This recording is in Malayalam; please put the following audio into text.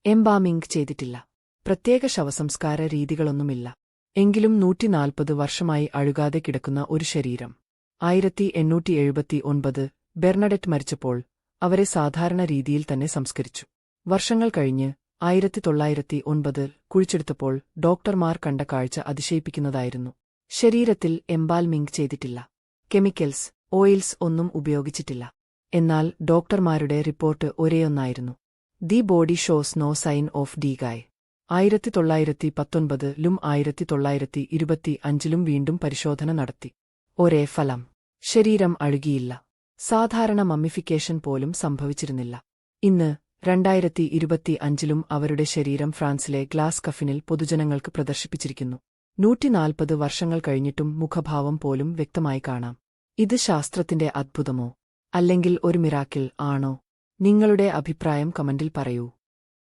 എംബാമിംഗ് ചെയ്തിട്ടില്ല. പ്രത്യേക ശവസംസ്കാര രീതികളൊന്നുമില്ല. എങ്കിലും 140 വർഷമായി അഴുകാതെ കിടക്കുന്ന ഒരു ശരീരം. 1879 ബെർണഡറ്റ് മരിച്ചപ്പോൾ അവരെ സാധാരണ രീതിയിൽ തന്നെ സംസ്കരിച്ചു. വർഷങ്ങൾ കഴിഞ്ഞ് 1909 കുഴിച്ചെടുത്തപ്പോൾ ഡോക്ടർമാർ കണ്ട കാഴ്ച അതിശയിപ്പിക്കുന്നതായിരുന്നു. ശരീരത്തിൽ എംബാൽമിംഗ് ചെയ്തിട്ടില്ല. കെമിക്കൽസ്, ഓയിൽസ് ഒന്നും ഉപയോഗിച്ചിട്ടില്ല. എന്നാൽ ഡോക്ടർമാരുടെ റിപ്പോർട്ട് ഒരേയൊന്നായിരുന്നു. The body shows no sign of decay. 1919-ലും 1925-ലും വീണ്ടും പരിശോധന നടത്തി. ഒരേ ഫലം. ശരീരം അഴുകിയില്ല. സാധാരണ മമ്മിഫിക്കേഷൻ പോലും സംഭവിച്ചിരുന്നില്ല. ഇന്ന് 2025-ലും അവരുടെ ശരീരം ഫ്രാൻസിലെ ഗ്ലാസ് കഫിനിൽ പൊതുജനങ്ങൾക്ക് പ്രദർശിപ്പിച്ചിരിക്കുന്നു. 140 വർഷങ്ങൾ കഴിഞ്ഞിട്ടും മുഖഭാവം പോലും വ്യക്തമായി കാണാം. ഇത് ശാസ്ത്രത്തിന്റെ അദ്ഭുതമോ അല്ലെങ്കിൽ ഒരു മിറാക്കിൾ ആണോ? നിങ്ങളുടെ അഭിപ്രായം കമന്റിൽ പറയൂ.